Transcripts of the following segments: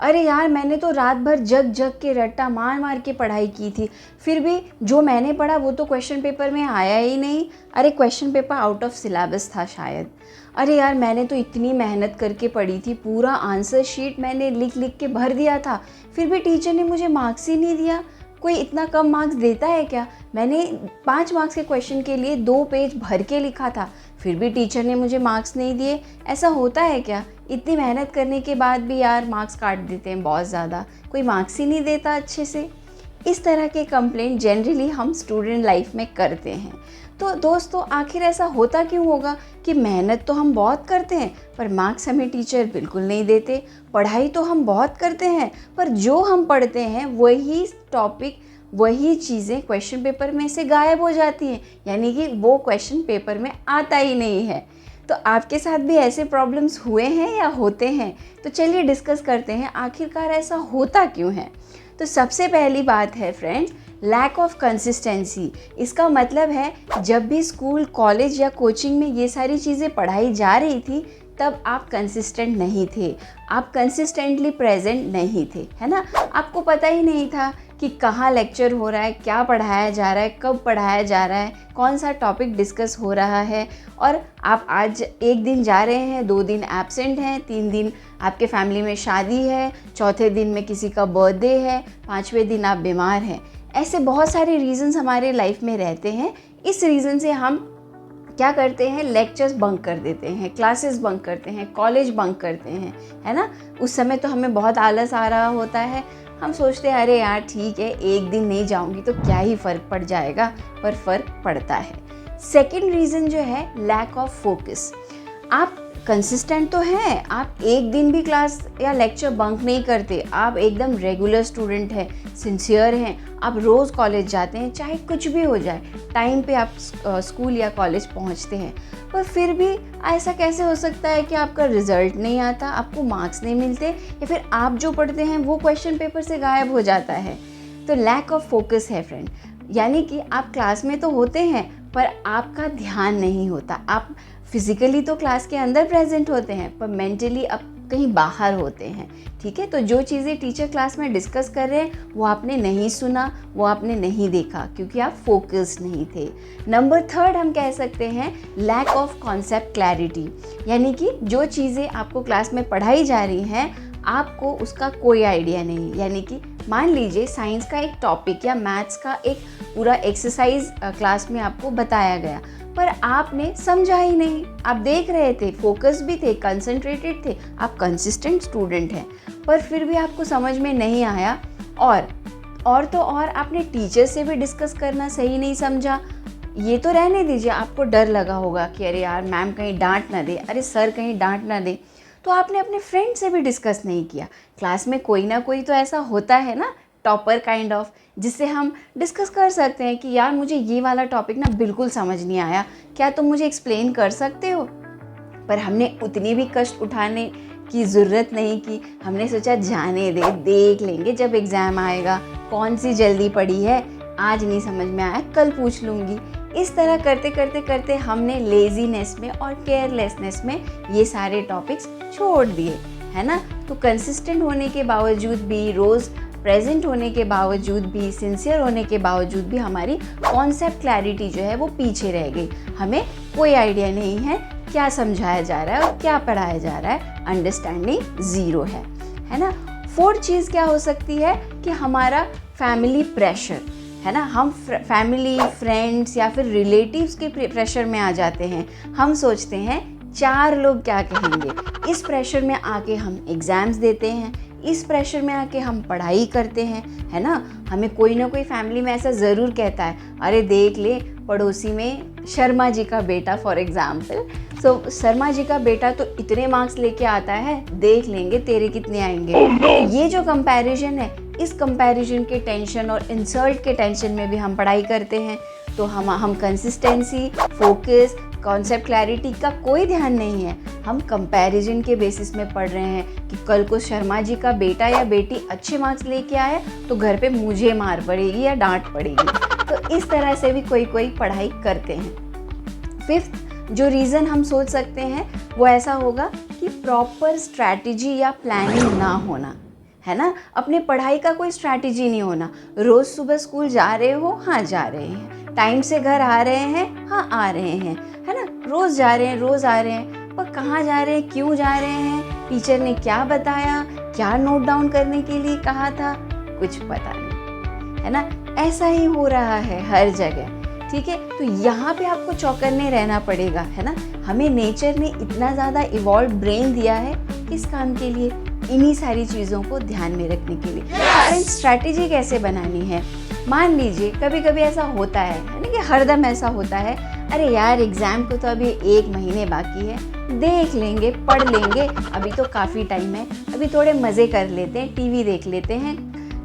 अरे यार, मैंने तो रात भर जग जग के रट्टा मार मार के पढ़ाई की थी, फिर भी जो मैंने पढ़ा वो तो क्वेश्चन पेपर में आया ही नहीं। अरे question paper out of syllabus था शायद। अरे यार, मैंने तो इतनी मेहनत करके पढ़ी थी, पूरा आंसर शीट मैंने लिख लिख के भर दिया था, फिर भी टीचर ने मुझे मार्क्स ही नहीं दिया। कोई इतना कम मार्क्स देता है क्या? मैंने 5 मार्क्स के क्वेश्चन के लिए 2 पेज भर के लिखा था, फिर भी टीचर ने मुझे मार्क्स नहीं दिए। ऐसा होता है क्या? इतनी मेहनत करने के बाद भी यार मार्क्स काट देते हैं बहुत ज़्यादा, कोई मार्क्स ही नहीं देता अच्छे से। इस तरह के कंप्लेंट जनरली हम स्टूडेंट लाइफ में करते हैं। तो दोस्तों, आखिर ऐसा होता क्यों होगा कि मेहनत तो हम बहुत करते हैं पर मार्क्स हमें टीचर बिल्कुल नहीं देते। पढ़ाई तो हम बहुत करते हैं पर जो हम पढ़ते हैं वही टॉपिक, वही चीज़ें क्वेश्चन पेपर में से गायब हो जाती हैं, यानी कि वो क्वेश्चन पेपर में आता ही नहीं है। तो आपके साथ भी ऐसे प्रॉब्लम्स हुए हैं या होते हैं? तो चलिए डिस्कस करते हैं आखिरकार ऐसा होता क्यों है। तो सबसे पहली बात है फ्रेंड्स, लैक ऑफ कंसिस्टेंसी। इसका मतलब है जब भी स्कूल, कॉलेज या कोचिंग में ये सारी चीज़ें पढ़ाई जा रही थी तब आप कंसिस्टेंट नहीं थे, आप कंसिस्टेंटली प्रेजेंट नहीं थे, है ना। आपको पता ही नहीं था कि कहाँ लेक्चर हो रहा है, क्या पढ़ाया जा रहा है, कब पढ़ाया जा रहा है, कौन सा टॉपिक डिस्कस हो रहा है। और आप आज एक दिन जा रहे हैं, 2 दिन एब्सेंट हैं, 3 दिन आपके फैमिली में शादी है, चौथे दिन में किसी का बर्थडे है, 5वें दिन आप बीमार हैं। ऐसे बहुत सारे रीज़न्स हमारे लाइफ में रहते हैं। इस रीज़न से हम क्या करते हैं, लेक्चर्स बंक कर देते हैं, क्लासेस बंक करते हैं, कॉलेज बंक करते हैं, है ना। उस समय तो हमें बहुत आलस आ रहा होता है, हम सोचते हैं अरे यार ठीक है, एक दिन नहीं जाऊंगी तो क्या ही फ़र्क पड़ जाएगा, पर फ़र्क पड़ता है। सेकंड रीज़न जो है, लैक ऑफ फोकस। आप कंसिस्टेंट तो हैं, आप एक दिन भी क्लास या लेक्चर बंक नहीं करते, आप एकदम रेगुलर स्टूडेंट हैं, सिंसियर हैं, आप रोज़ कॉलेज जाते हैं, चाहे कुछ भी हो जाए, टाइम पे आप स्कूल या कॉलेज पहुंचते हैं। पर फिर भी ऐसा कैसे हो सकता है कि आपका रिज़ल्ट नहीं आता, आपको मार्क्स नहीं मिलते, या फिर आप जो पढ़ते हैं वो क्वेश्चन पेपर से गायब हो जाता है? तो लैक ऑफ फोकस है फ्रेंड, यानी कि आप क्लास में तो होते हैं पर आपका ध्यान नहीं होता। आप फिज़िकली तो क्लास के अंदर प्रेजेंट होते हैं पर मेंटली अब कहीं बाहर होते हैं, ठीक है। तो जो चीज़ें टीचर क्लास में डिस्कस कर रहे हैं वो आपने नहीं सुना, वो आपने नहीं देखा, क्योंकि आप फोकस्ड नहीं थे। नंबर 3 हम कह सकते हैं लैक ऑफ कॉन्सेप्ट क्लैरिटी, यानी कि जो चीज़ें आपको क्लास में पढ़ाई जा रही हैं आपको उसका कोई आइडिया नहीं। यानी कि मान लीजिए साइंस का एक टॉपिक या मैथ्स का एक पूरा एक्सरसाइज क्लास में आपको बताया गया पर आपने समझा ही नहीं। आप देख रहे थे, फोकस भी थे, कंसंट्रेटेड थे, आप कंसिस्टेंट स्टूडेंट हैं, पर फिर भी आपको समझ में नहीं आया। और तो और आपने टीचर से भी डिस्कस करना सही नहीं समझा। ये तो रहने दीजिए, आपको डर लगा होगा कि अरे यार मैम कहीं डांट ना दे, अरे सर कहीं डांट ना दे, तो आपने अपने फ्रेंड से भी डिस्कस नहीं किया। क्लास में कोई ना कोई तो ऐसा होता है ना, टॉपर काइंड ऑफ, जिससे हम डिस्कस कर सकते हैं कि यार मुझे ये वाला टॉपिक ना बिल्कुल समझ नहीं आया, क्या तुम मुझे एक्सप्लेन कर सकते हो। पर हमने उतनी भी कष्ट उठाने की ज़रूरत नहीं की, हमने सोचा जाने दे, देख लेंगे जब एग्ज़ाम आएगा, कौन सी जल्दी पड़ी है, आज नहीं समझ में आया कल पूछ लूँगी। इस तरह करते करते करते हमने लेज़ीनेस में और केयरलेसनेस में ये सारे टॉपिक्स छोड़ दिए, है ना। तो कंसिस्टेंट होने के बावजूद भी, रोज़ प्रेजेंट होने के बावजूद भी, सिंसियर होने के बावजूद भी हमारी कॉन्सेप्ट क्लैरिटी जो है वो पीछे रह गई। हमें कोई आइडिया नहीं है क्या समझाया जा रहा है और क्या पढ़ाया जा रहा है, अंडरस्टैंडिंग ज़ीरो है ना। 4th चीज़ क्या हो सकती है कि हमारा फैमिली प्रेशर, है ना। हम फैमिली, फ्रेंड्स या फिर रिलेटिव्स के प्रेशर में आ जाते हैं। हम सोचते हैं 4 लोग क्या कहेंगे, इस प्रेशर में आके हम एग्ज़ाम्स देते हैं, इस प्रेशर में आके हम पढ़ाई करते हैं, है ना। हमें कोई ना कोई फैमिली में ऐसा ज़रूर कहता है, अरे देख ले पड़ोसी में शर्मा जी का बेटा फॉर एग्ज़ाम्पल, सो शर्मा जी का बेटा तो इतने मार्क्स लेके आता है, देख लेंगे तेरे कितने आएंगे। ये जो कंपैरिजन है, इस कंपैरिजन के टेंशन और इंसल्ट के टेंशन में भी हम पढ़ाई करते हैं। तो हम कंसिस्टेंसी, फोकस, कॉन्सेप्ट क्लैरिटी का कोई ध्यान नहीं है। हम कंपैरिजन के बेसिस में पढ़ रहे हैं कि कल को शर्मा जी का बेटा या बेटी अच्छे मार्क्स लेके आए तो घर पे मुझे मार पड़ेगी या डांट पड़ेगी। तो इस तरह से भी कोई कोई पढ़ाई करते हैं। 5th जो रीज़न हम सोच सकते हैं वो ऐसा होगा कि प्रॉपर स्ट्रैटेजी या प्लानिंग ना होना। है ना। अपने पढ़ाई का कोई स्ट्रैटेजी नहीं होना। रोज़ सुबह स्कूल जा रहे हो, हाँ जा रहे हैं, टाइम से घर आ रहे हैं, हाँ आ रहे हैं, है ना। रोज़ जा रहे हैं, रोज़ आ रहे हैं, पर कहाँ जा रहे हैं, क्यों जा रहे हैं, टीचर ने क्या बताया, क्या नोट डाउन करने के लिए कहा था, कुछ पता नहीं, है ना। ऐसा ही हो रहा है हर जगह, ठीक है। तो यहाँ पे आपको चौकन्ने रहना पड़ेगा, है ना। हमें नेचर ने इतना ज़्यादा इवॉल्व ब्रेन दिया है, किस काम के लिए, इन्हीं सारी चीज़ों को ध्यान में रखने के लिए। फ्रेंड्स, स्ट्रैटेजी कैसे बनानी है। मान लीजिए कभी कभी ऐसा होता है ना, कि हरदम ऐसा होता है, अरे यार एग्ज़ाम को तो अभी 1 महीने बाकी है, देख लेंगे, पढ़ लेंगे, अभी तो काफ़ी टाइम है, अभी थोड़े मज़े कर लेते हैं, टीवी देख लेते हैं,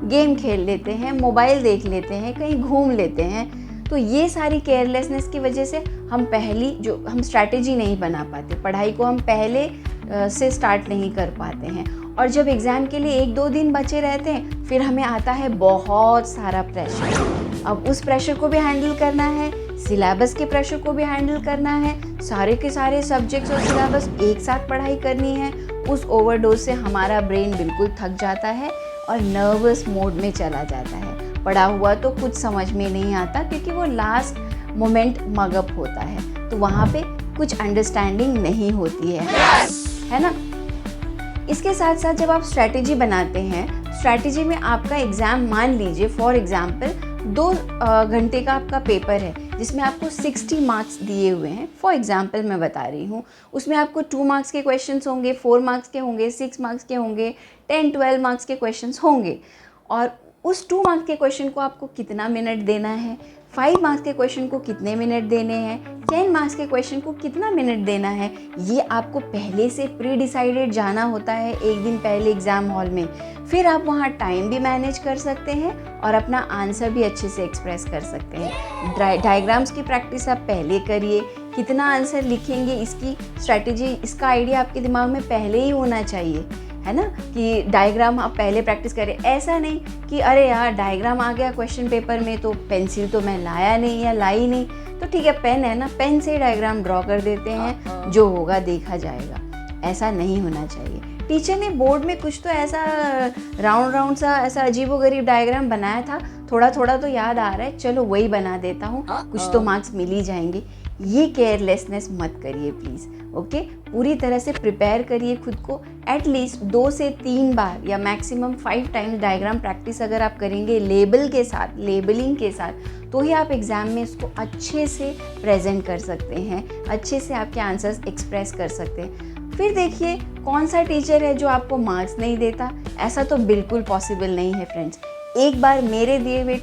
गेम खेल लेते हैं, मोबाइल देख लेते हैं, कहीं घूम लेते हैं। तो ये सारी केयरलेसनेस की वजह से हम स्ट्रैटेजी नहीं बना पाते, पढ़ाई को हम पहले से स्टार्ट नहीं कर पाते हैं। और जब एग्ज़ाम के लिए 1-2 दिन बचे रहते हैं, फिर हमें आता है बहुत सारा प्रेशर। अब उस प्रेशर को भी हैंडल करना है, सिलेबस के प्रेशर को भी हैंडल करना है, सारे के सारे सब्जेक्ट्स और सिलेबस एक साथ पढ़ाई करनी है। उस ओवरडोज से हमारा ब्रेन बिल्कुल थक जाता है और नर्वस मोड में चला जाता है। पढ़ा हुआ तो कुछ समझ में नहीं आता, क्योंकि वो लास्ट मोमेंट मगअप होता है, तो वहाँ पे कुछ अंडरस्टैंडिंग नहीं होती है ना। इसके साथ साथ जब आप स्ट्रैटेजी बनाते हैं, स्ट्रैटेजी में आपका एग्ज़ाम, मान लीजिए फॉर एग्ज़ाम्पल 2 घंटे का आपका पेपर है, जिसमें आपको 60 मार्क्स दिए हुए हैं, फॉर एग्ज़ाम्पल मैं बता रही हूँ। उसमें आपको 2 मार्क्स के क्वेश्चंस होंगे, 4 मार्क्स के होंगे, 6 मार्क्स के होंगे, 10-12 मार्क्स के क्वेश्चंस होंगे। और उस 2 मार्क्स के क्वेश्चन को आपको कितना मिनट देना है, 5 मार्क्स के क्वेश्चन को कितने मिनट देने हैं, 10 मार्क्स के क्वेश्चन को कितना मिनट देना है, ये आपको पहले से प्री डिसाइडेड जाना होता है 1 दिन पहले एग्ज़ाम हॉल में। फिर आप वहाँ टाइम भी मैनेज कर सकते हैं और अपना आंसर भी अच्छे से एक्सप्रेस कर सकते हैं। डायग्राम्स की प्रैक्टिस आप पहले करिए, कितना आंसर लिखेंगे इसकी स्ट्रैटेजी, इसका आइडिया आपके दिमाग में पहले ही होना चाहिए, है ना। कि डायग्राम आप पहले प्रैक्टिस करें। ऐसा नहीं कि अरे यार डायग्राम आ गया क्वेश्चन पेपर में, तो पेंसिल तो मैं लाया नहीं या लाई नहीं, तो ठीक है पेन है ना, पेन से डायग्राम ड्रॉ कर देते हैं, जो होगा देखा जाएगा। ऐसा नहीं होना चाहिए। टीचर ने बोर्ड में कुछ तो ऐसा राउंड सा ऐसा अजीबोगरीब डायग्राम बनाया था, थोड़ा थोड़ा तो याद आ रहा है, चलो वही बना देता हूँ, कुछ तो मार्क्स मिल ही जाएंगे। ये केयरलेसनेस मत करिए प्लीज़, ओके। पूरी तरह से प्रिपेयर करिए खुद को। एटलीस्ट 2 से 3 बार या मैक्सिमम 5 टाइम्स डायग्राम प्रैक्टिस अगर आप करेंगे लेबलिंग के साथ, तो ही आप एग्ज़ाम में इसको अच्छे से प्रेजेंट कर सकते हैं, अच्छे से आपके आंसर्स एक्सप्रेस कर सकते हैं। फिर देखिए कौन सा टीचर है जो आपको मार्क्स नहीं देता। ऐसा तो बिल्कुल पॉसिबल नहीं है फ्रेंड्स। एक बार मेरे दिए हुए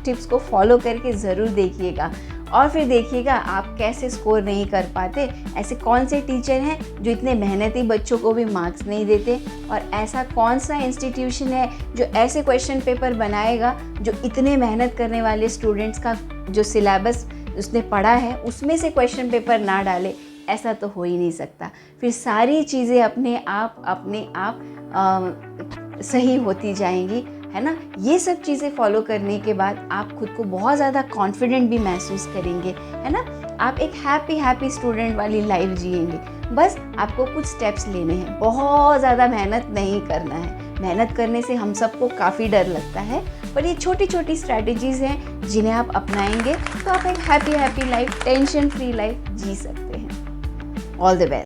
टिप्स को फॉलो करके ज़रूर देखिएगा और फिर देखिएगा आप कैसे स्कोर नहीं कर पाते। ऐसे कौन से टीचर हैं जो इतने मेहनती बच्चों को भी मार्क्स नहीं देते, और ऐसा कौन सा इंस्टीट्यूशन है जो ऐसे क्वेश्चन पेपर बनाएगा जो इतने मेहनत करने वाले स्टूडेंट्स का जो सिलेबस उसने पढ़ा है उसमें से क्वेश्चन पेपर ना डाले। ऐसा तो हो ही नहीं सकता। फिर सारी चीज़ें अपने आप सही होती जाएंगी, है ना। ये सब चीज़ें फॉलो करने के बाद आप खुद को बहुत ज़्यादा कॉन्फिडेंट भी महसूस करेंगे, है ना। आप एक हैप्पी स्टूडेंट वाली लाइफ जिएंगे। बस आपको कुछ स्टेप्स लेने हैं, बहुत ज़्यादा मेहनत नहीं करना है। मेहनत करने से हम सबको काफ़ी डर लगता है, पर ये छोटी छोटी स्ट्रैटेजीज़ हैं जिन्हें आप अपनाएंगे तो आप एक happy life, tension free life जी सकते हैं। All the best.